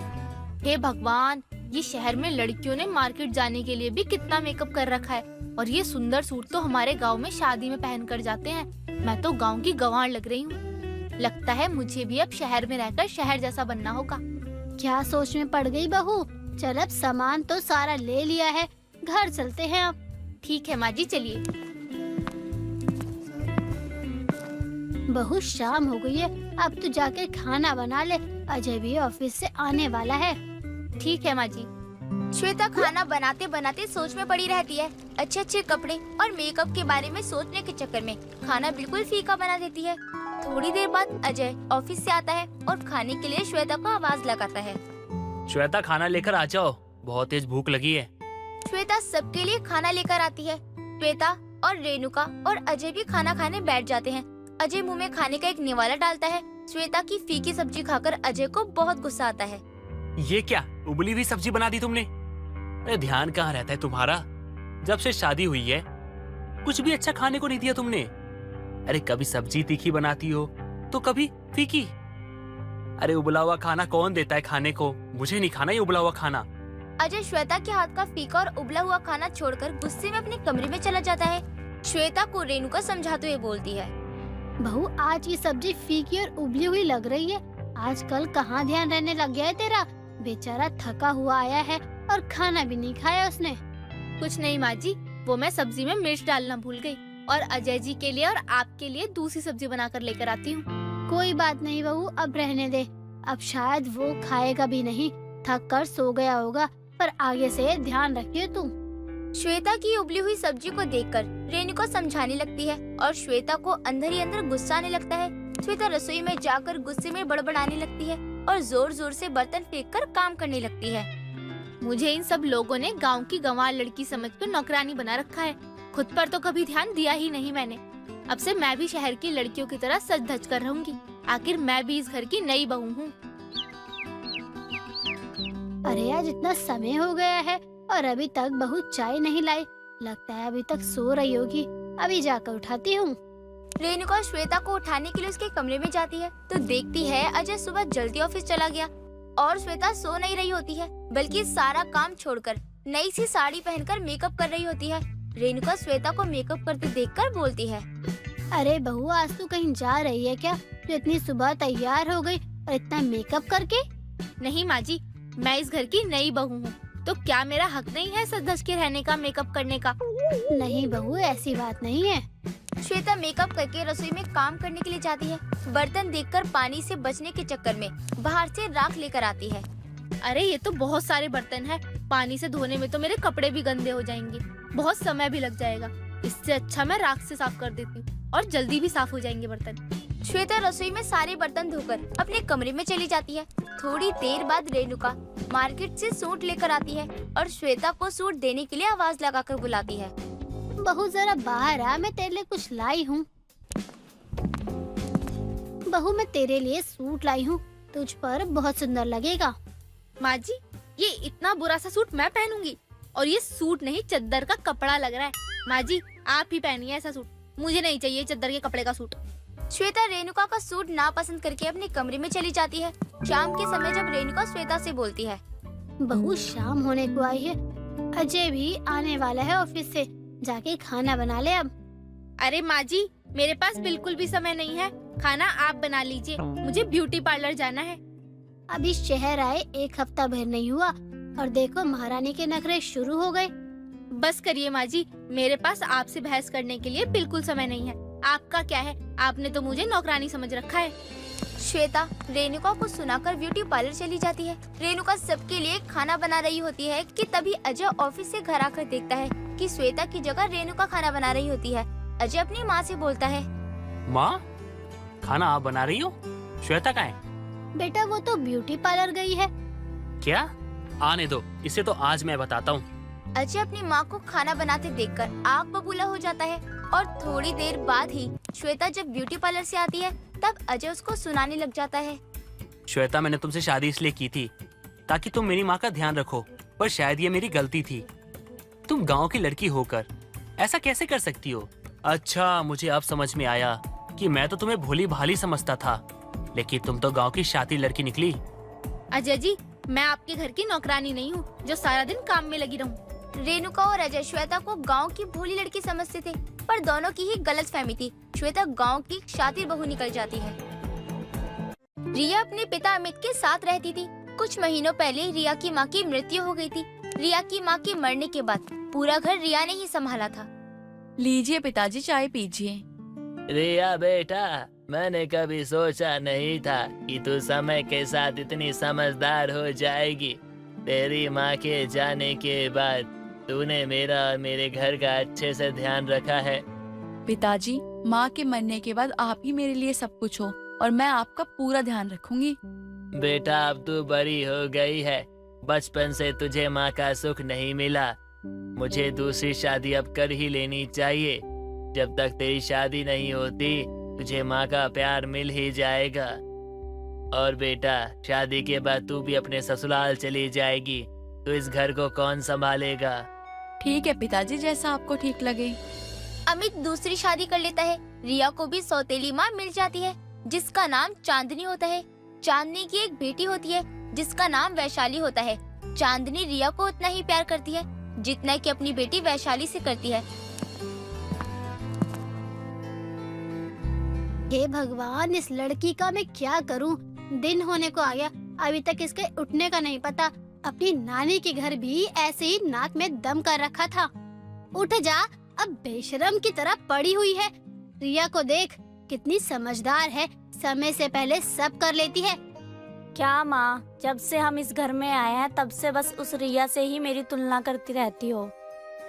हे भगवान, ये शहर में लड़कियों ने मार्केट जाने के लिए भी कितना मेकअप कर रखा है, और ये सुंदर सूट तो हमारे गाँव में शादी में पहन कर जाते हैं। मैं तो गाँव की गंवार लग रही हूँ। लगता है मुझे भी अब शहर में रहकर शहर जैसा बनना होगा। क्या सोच में पड़ गई बहू? चल अब सामान तो सारा ले लिया है, घर चलते हैं अब। ठीक है माँ जी, चलिए। बहू शाम हो गई है, अब तू जाकर खाना बना ले, अजय भी ऑफिस से आने वाला है। ठीक है माँ जी। श्वेता खाना बनाते बनाते सोच में पड़ी रहती है। अच्छे अच्छे कपड़े और मेकअप के बारे में सोचने के चक्कर में खाना बिल्कुल फीका बना देती है। थोड़ी देर बाद अजय ऑफिस से आता है और खाने के लिए श्वेता को आवाज लगाता है, श्वेता खाना लेकर आ जाओ, बहुत तेज भूख लगी है। श्वेता सबके लिए खाना लेकर आती है। श्वेता और रेणुका और अजय भी खाना खाने बैठ जाते हैं। अजय मुंह में खाने का एक निवाला डालता है। श्वेता की फीकी सब्जी खाकर अजय को बहुत गुस्सा आता है। ये क्या उबली हुई सब्जी बना दी तुमने? अरे ध्यान कहाँ रहता है तुम्हारा? जब से शादी हुई है कुछ भी अच्छा खाने को नहीं दिया तुमने। अरे कभी सब्जी तीखी बनाती हो तो कभी फीकी। अरे उबला हुआ खाना कौन देता है खाने को? मुझे नहीं खाना ये उबला हुआ खाना। अजय श्वेता के हाथ का फीका और उबला हुआ खाना छोड़कर गुस्से में अपने कमरे में चला जाता है। श्वेता को रेणुका समझाते हुए बोलती है, बहू आज ये सब्जी फीकी और उबली हुई लग रही है। आजकल कहाँ ध्यान रहने लग गया है तेरा? बेचारा थका हुआ आया है और खाना भी नहीं खाया उसने। कुछ नहीं माँ जी, वो मैं सब्जी में मिर्च डालना भूल गई और अजय जी के लिए और आपके लिए दूसरी सब्जी बनाकर लेकर आती हूँ। कोई बात नहीं बहू, अब रहने दे। अब शायद वो खाएगा भी नहीं, थक कर सो गया होगा, पर आगे से ध्यान रखिए तुम। श्वेता की उबली हुई सब्जी को देखकर रेणुका समझाने लगती है और श्वेता को अंदर ही अंदर गुस्सा आने लगता है। श्वेता रसोई में जाकर गुस्से में बड़बड़ाने लगती है और जोर जोर से बर्तन फेंककर काम करने लगती है। मुझे इन सब लोगों ने गांव की गंवार लड़की समझकर नौकरानी बना रखा है। खुद पर तो कभी ध्यान दिया ही नहीं मैंने। अब से मैं भी शहर की लड़कियों की तरह सज धज कर रहूंगी। आखिर मैं भी इस घर की नई बहू हूँ। अरे आज इतना समय हो गया है और अभी तक बहू चाय नहीं लाई। लगता है अभी तक सो रही होगी। अभी जाकर उठाती हूँ। रेणुका श्वेता को उठाने के लिए उसके कमरे में जाती है तो देखती है अजय सुबह जल्दी ऑफिस चला गया और श्वेता सो नहीं रही होती है, बल्कि सारा काम छोड़कर नई सी साड़ी पहनकर मेकअप कर रही होती है। रेणुका श्वेता को मेकअप करते देखकर बोलती है, अरे बहू आज तू कहीं जा रही है क्या? जो इतनी सुबह तैयार हो गई और इतना मेकअप करके? नहीं माँ जी, मैं इस घर की नई बहू हूँ, तो क्या मेरा हक नहीं है सज धज के रहने का, मेकअप करने का? नहीं बहू, ऐसी बात नहीं है। श्वेता मेकअप करके रसोई में काम करने के लिए जाती है। बर्तन देखकर पानी से बचने के चक्कर में बाहर से राख लेकर आती है। अरे ये तो बहुत सारे बर्तन हैं, पानी से धोने में तो मेरे कपड़े भी गंदे हो जाएंगे, बहुत समय भी लग जाएगा। इससे अच्छा मैं राख से साफ कर देती हूँ और जल्दी भी साफ हो जाएंगे बर्तन। श्वेता रसोई में सारे बर्तन धोकर अपने कमरे में चली जाती है। थोड़ी देर बाद रेणुका मार्केट से सूट लेकर आती है और श्वेता को सूट देने के लिए आवाज लगाकर बुलाती है। बहू जरा बाहर आ, मैं तेरे लिए कुछ लाई हूँ। बहू मैं तेरे लिए सूट लाई हूँ, तुझ पर बहुत सुंदर लगेगा। माँ जी, ये इतना बुरा सा सूट मैं पहनूंगी? और ये सूट नहीं, चद्दर का कपड़ा लग रहा है। माँ जी आप ही पहनिए ऐसा सूट, मुझे नहीं चाहिए चद्दर के कपड़े का सूट। श्वेता रेणुका का सूट नापसंद करके अपने कमरे में चली जाती है। शाम के समय जब रेणुका श्वेता से बोलती है, बहू शाम होने को आई है, अजय भी आने वाला है ऑफिस से, जाके खाना बना ले अब। अरे माँ जी, मेरे पास बिल्कुल भी समय नहीं है, खाना आप बना लीजिए, मुझे ब्यूटी पार्लर जाना है। अभी शहर आए 1 हफ्ता भर नहीं हुआ और देखो महारानी के नखरे शुरू हो गए। बस करिए माँ जी, मेरे पास आपसे बहस करने के लिए बिल्कुल समय नहीं है। आपका क्या है, आपने तो मुझे नौकरानी समझ रखा है। श्वेता रेणुका को सुनाकर ब्यूटी पार्लर चली जाती है। रेणुका सबके लिए खाना बना रही होती है कि तभी अजय ऑफिस से घर आकर देखता है कि श्वेता की जगह रेणुका खाना बना रही होती है। अजय अपनी माँ से बोलता है, माँ खाना आप बना रही हो? श्वेता कहाँ है? बेटा वो तो ब्यूटी पार्लर गई है। क्या? आने दो, इसे तो आज मैं बताता हूँ। अजय अपनी माँ को खाना बनाते देखकर आग बबूला हो जाता है और थोड़ी देर बाद ही श्वेता जब ब्यूटी पार्लर से आती है तब अजय उसको सुनाने लग जाता है। श्वेता मैंने तुमसे शादी इसलिए की थी ताकि तुम मेरी माँ का ध्यान रखो, पर शायद ये मेरी गलती थी। तुम गांव की लड़की होकर ऐसा कैसे कर सकती हो? अच्छा मुझे अब समझ में आया कि मैं तो तुम्हें भोली भाली समझता था, लेकिन तुम तो गांव की शातिर लड़की निकली। अजय जी, मैं आपके घर की नौकरानी नहीं हूँ जो सारा दिन काम में लगी रहूँ। रेणुका और अजय श्वेता को गांव की भोली लड़की समझते थे, पर दोनों की ही गलतफहमी थी। श्वेता गांव की शातिर बहू निकल जाती है। रिया अपने पिता अमित के साथ रहती थी। कुछ महीनों पहले रिया की माँ की मृत्यु हो गई थी। रिया की माँ के मरने के बाद पूरा घर रिया ने ही संभाला था। लीजिए पिताजी, चाय पीजिए। रिया बेटा, मैंने कभी सोचा नहीं था कि तू समय के साथ इतनी समझदार हो जाएगी। तेरी माँ के जाने के बाद तूने मेरा और मेरे घर का अच्छे से ध्यान रखा है। पिताजी, माँ के मरने के बाद आप ही मेरे लिए सब कुछ हो और मैं आपका पूरा ध्यान रखूंगी। बेटा अब तू बड़ी हो गई है, बचपन से तुझे माँ का सुख नहीं मिला। मुझे दूसरी शादी अब कर ही लेनी चाहिए। जब तक तेरी शादी नहीं होती तुझे माँ का प्यार मिल ही जाएगा। और बेटा शादी के बाद तू भी अपने ससुराल चली जाएगी, तो इस घर को कौन संभालेगा? ठीक है पिताजी, जैसा आपको ठीक लगे। अमित दूसरी शादी कर लेता है। रिया को भी सौतेली माँ मिल जाती है जिसका नाम चांदनी होता है। चांदनी की एक बेटी होती है जिसका नाम वैशाली होता है। चांदनी रिया को उतना ही प्यार करती है जितना कि अपनी बेटी वैशाली से करती है। हे भगवान, इस लड़की का मैं क्या करूं? दिन होने को आ गया, अभी तक इसके उठने का नहीं पता। अपनी नानी के घर भी ऐसे ही नाक में दम कर रखा था। उठ जा, अब बेशरम की तरह पड़ी हुई है। रिया को देख, कितनी समझदार है, समय से पहले सब कर लेती है। क्या माँ, जब से हम इस घर में आए हैं तब से बस उस रिया से ही मेरी तुलना करती रहती हो।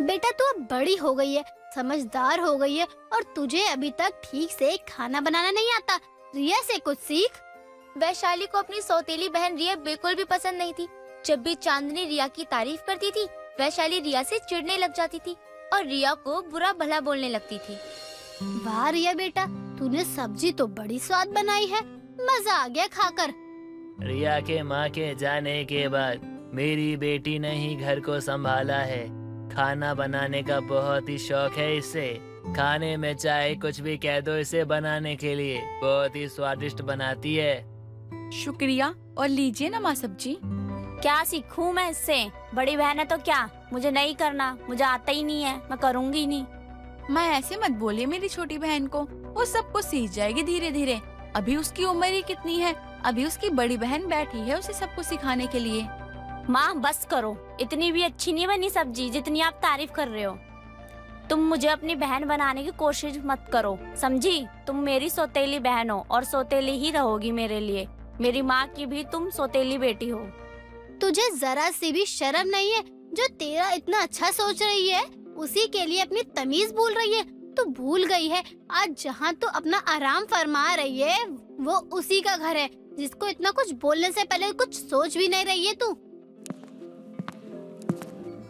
बेटा तू अब बड़ी हो गई है, समझदार हो गई है और तुझे अभी तक ठीक से खाना बनाना नहीं आता। रिया से कुछ सीख। वैशाली को अपनी सौतेली बहन रिया बिल्कुल भी पसंद नहीं थी। जब भी चांदनी रिया की तारीफ करती थी, वैशाली रिया से चिढ़ने लग जाती थी। और रिया को बुरा भला बोलने लगती थी। वाह रिया बेटा, तूने सब्जी तो बड़ी स्वाद बनाई है, मजा आ गया खाकर। रिया के माँ के जाने के बाद मेरी बेटी ने ही घर को संभाला है। खाना बनाने का बहुत ही शौक है इसे। खाने में चाहे कुछ भी कह दो इसे बनाने के लिए, बहुत ही स्वादिष्ट बनाती है। शुक्रिया, और लीजिए ना माँ सब्जी। क्या सीखूं मैं इससे? बड़ी बहन है तो क्या, मुझे नहीं करना, मुझे आता ही नहीं है, मैं करूँगी नहीं। मैं ऐसे मत बोलिए मेरी छोटी बहन को, वो सब कुछ सीख जाएगी धीरे धीरे। अभी उसकी उम्र ही कितनी है, अभी उसकी बड़ी बहन बैठी है उसे सब कुछ सिखाने के लिए। माँ बस करो, इतनी भी अच्छी नहीं बनी सब्जी जितनी आप तारीफ कर रहे हो। तुम मुझे अपनी बहन बनाने की कोशिश मत करो, समझी? तुम मेरी सौतेली बहन हो और सौतेली ही रहोगी मेरे लिए। मेरी माँ की भी तुम सौतेली बेटी हो। तुझे जरा सी भी शर्म नहीं है? जो तेरा इतना अच्छा सोच रही है उसी के लिए अपनी तमीज भूल रही है। तू भूल गई है आज जहाँ तू अपना आराम फरमा रही है वो उसी का घर है जिसको इतना कुछ बोलने से पहले कुछ सोच भी नहीं रही है तू।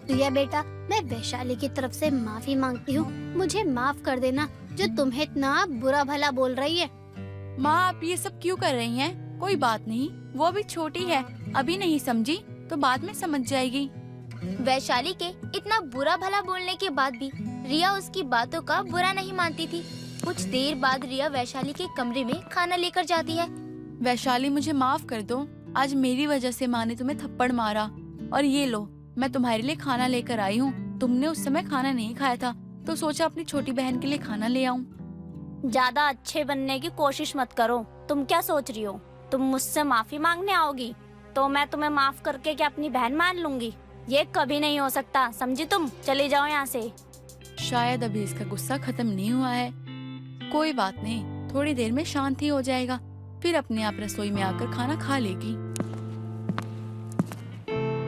रिया बेटा, मैं वैशाली की तरफ से माफी मांगती हूँ, मुझे माफ कर देना जो तुम्हें इतना बुरा भला बोल रही है। माँ आप ये सब क्यों कर रही हैं? कोई बात नहीं, वो अभी छोटी है, अभी नहीं समझी तो बाद में समझ जाएगी। वैशाली के इतना बुरा भला बोलने के बाद भी रिया उसकी बातों का बुरा नहीं मानती थी। कुछ देर बाद रिया वैशाली के कमरे में खाना लेकर जाती है। वैशाली मुझे माफ कर दो, आज मेरी वजह से माँ ने तुम्हें थप्पड़ मारा, और ये लो मैं तुम्हारे लिए खाना लेकर आई हूँ। तुमने उस समय खाना नहीं खाया था तो सोचा अपनी छोटी बहन के लिए खाना ले आऊँ। ज्यादा अच्छे बनने की कोशिश मत करो। तुम क्या सोच रही हो? तुम मुझसे माफी मांगने आओगी तो मैं तुम्हें माफ करके क्या अपनी बहन मान लूंगी? ये कभी नहीं हो सकता, समझी तुम? चले जाओ यहाँ से। शायद अभी इसका गुस्सा खत्म नहीं हुआ है। कोई बात नहीं, थोड़ी देर में शांति हो जाएगा, फिर अपने आप रसोई में आकर खाना खा लेगी।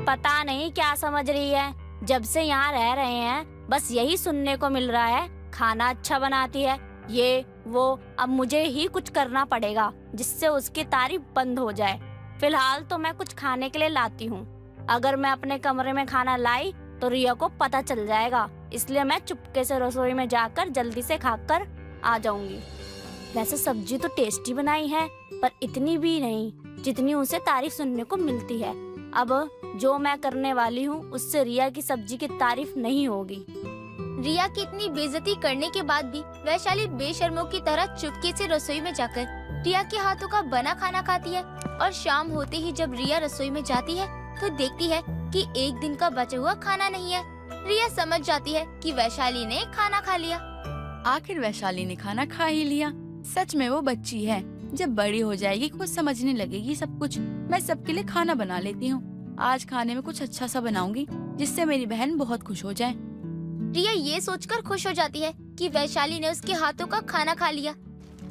पता नहीं क्या समझ रही है। जब से यहाँ रह रहे हैं बस यही सुनने को मिल रहा है, खाना अच्छा बनाती है, ये वो। अब मुझे ही कुछ करना पड़ेगा जिससे उसकी तारीफ बंद हो जाए। फिलहाल तो मैं कुछ खाने के लिए लाती हूँ। अगर मैं अपने कमरे में खाना लाई तो रिया को पता चल जाएगा, इसलिए मैं चुपके से रसोई में जाकर जल्दी से खाकर आ जाऊंगी। वैसे सब्जी तो टेस्टी बनाई है, पर इतनी भी नहीं जितनी उसे तारीफ सुनने को मिलती है। अब जो मैं करने वाली हूँ उससे रिया की सब्जी की तारीफ नहीं होगी। रिया की इतनी बेइज्जती करने के बाद भी वैशाली बेशर्मों की तरह चुपके से रसोई में जाकर रिया के हाथों का बना खाना खाती है। और शाम होते ही जब रिया रसोई में जाती है तो देखती है कि एक दिन का बचा हुआ खाना नहीं है। रिया समझ जाती है कि वैशाली ने खाना खा लिया। आखिर वैशाली ने खाना खा ही लिया। सच में वो बच्ची है, जब बड़ी हो जाएगी खुद समझने लगेगी सब कुछ। मैं सबके लिए खाना बना लेती हूँ। आज खाने में कुछ अच्छा सा बनाऊंगी जिससे मेरी बहन बहुत खुश हो जाए। रिया ये सोचकर खुश हो जाती है कि वैशाली ने उसके हाथों का खाना खा लिया।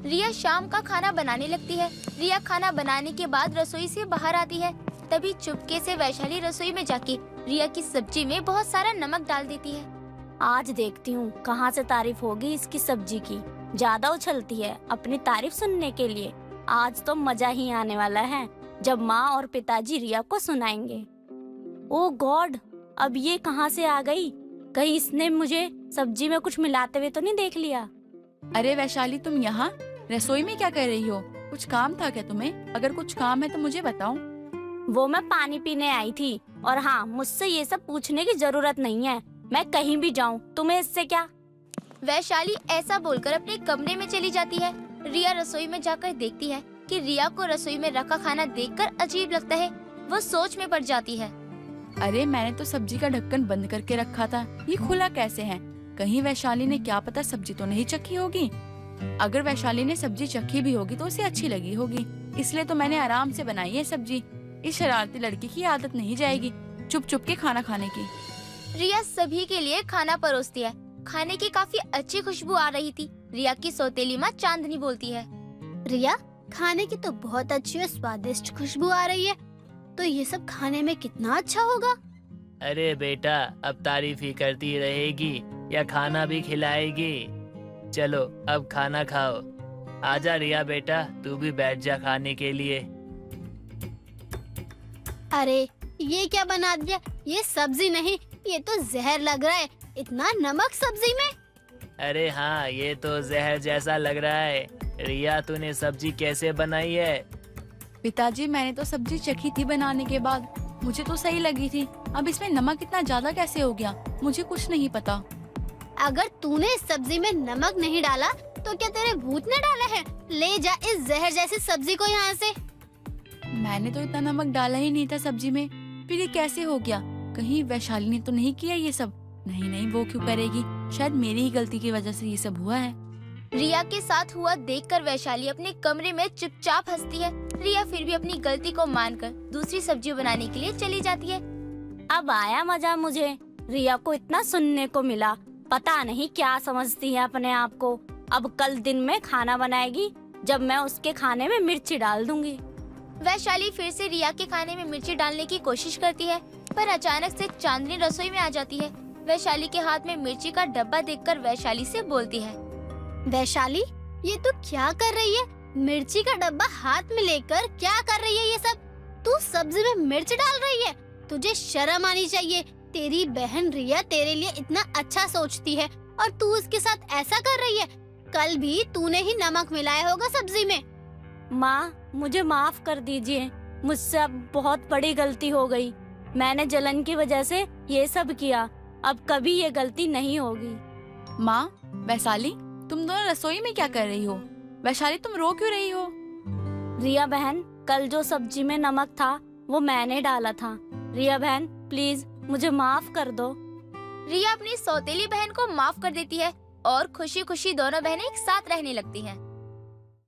रिया शाम का खाना बनाने लगती है। रिया खाना बनाने के बाद रसोई से बाहर आती है। तभी चुपके से वैशाली रसोई में जाके रिया की सब्जी में बहुत सारा नमक डाल देती है। आज देखती हूँ कहाँ से तारीफ होगी इसकी सब्जी की। ज्यादा उछलती है अपनी तारीफ सुनने के लिए। आज तो मजा ही आने वाला है जब माँ और पिताजी रिया को सुनाएंगे। ओह गॉड, अब ये कहाँ से आ गई? कहीं इसने मुझे सब्जी में कुछ मिलाते हुए तो नहीं देख लिया? अरे वैशाली, तुम यहाँ रसोई में क्या कर रही हो? कुछ काम था क्या तुम्हें? अगर कुछ काम है तो मुझे बताओ। वो मैं पानी पीने आई थी। और हाँ, मुझसे ये सब पूछने की जरूरत नहीं है। मैं कहीं भी जाऊँ, तुम्हें इससे क्या? वैशाली ऐसा बोलकर अपने कमरे में चली जाती है। रिया रसोई में जाकर देखती है कि रिया को रसोई में रखा खाना देखकर अजीब लगता है। वो सोच में पड़ जाती है। अरे मैंने तो सब्जी का ढक्कन बंद करके रखा था, ये खुला कैसे है? कहीं वैशाली ने क्या पता सब्जी तो नहीं चखी होगी। अगर वैशाली ने सब्जी चखी भी होगी तो उसे अच्छी लगी होगी, इसलिए तो मैंने आराम से बनाई है सब्जी। इस शरारती लड़की की आदत नहीं जाएगी चुप चुप के खाना खाने की। रिया सभी के लिए खाना परोसती है। खाने की काफी अच्छी खुशबू आ रही थी। रिया की सौतेली माँ चांदनी बोलती है, रिया, खाने की तो बहुत अच्छी और स्वादिष्ट खुशबू आ रही है, तो ये सब खाने में कितना अच्छा होगा। अरे बेटा, अब तारीफ ही करती रहेगी या खाना भी खिलाएगी? चलो अब खाना खाओ। आजा रिया बेटा, तू भी बैठ जा खाने के लिए। अरे ये क्या बना दिया? ये सब्जी नहीं, ये तो जहर लग रहा है। इतना नमक सब्जी में? अरे हाँ, ये तो जहर जैसा लग रहा है। रिया, तूने सब्जी कैसे बनाई है? पिताजी, मैंने तो सब्जी चखी थी बनाने के बाद, मुझे तो सही लगी थी। अब इसमें नमक इतना ज्यादा कैसे हो गया, मुझे कुछ नहीं पता। अगर तूने इस सब्जी में नमक नहीं डाला तो क्या तेरे भूत ने डाला है? ले जा इस जहर जैसी सब्जी को यहाँ से। मैंने तो इतना नमक डाला ही नहीं था सब्जी में, फिर ये कैसे हो गया? कहीं वैशाली ने तो नहीं किया ये सब? नहीं नहीं, वो क्यों करेगी, शायद मेरी ही गलती की वजह से ये सब हुआ है। रिया के साथ हुआ देखकर वैशाली अपने कमरे में चुपचाप हंसती है। रिया फिर भी अपनी गलती को मानकर दूसरी सब्जी बनाने के लिए चली जाती है। अब आया मजा मुझे। रिया को इतना सुनने को मिला, पता नहीं क्या समझती है अपने आप को। अब कल दिन में खाना बनाएगी जब मैं उसके खाने में मिर्ची डाल दूंगी। वैशाली फिर से रिया के खाने में मिर्ची डालने की कोशिश करती है, पर अचानक से चांदनी रसोई में आ जाती है। वैशाली के हाथ में मिर्ची का डब्बा देखकर वैशाली से बोलती है, वैशाली, ये तू क्या कर रही है? मिर्ची का डब्बा हाथ में लेकर क्या कर रही है ये सब? तू सब्जी में मिर्च डाल रही है? तुझे शर्म आनी चाहिए। तेरी बहन रिया तेरे लिए इतना अच्छा सोचती है और तू उसके साथ ऐसा कर रही है। कल भी तूने ही नमक मिलाया होगा सब्जी में। माँ, मुझे माफ कर दीजिए, मुझसे अब बहुत बड़ी गलती हो गई। मैंने जलन की वजह से ये सब किया, अब कभी ये गलती नहीं होगी। माँ, वैशाली, तुम दोनों रसोई में क्या कर रही हो? वैशाली, तुम रो क्यों रही हो? रिया बहन, कल जो सब्जी में नमक था वो मैंने डाला था। रिया बहन, प्लीज मुझे माफ कर दो। रिया अपनी सौतेली बहन को माफ कर देती है और खुशी खुशी दोनों बहनें एक साथ रहने लगती हैं।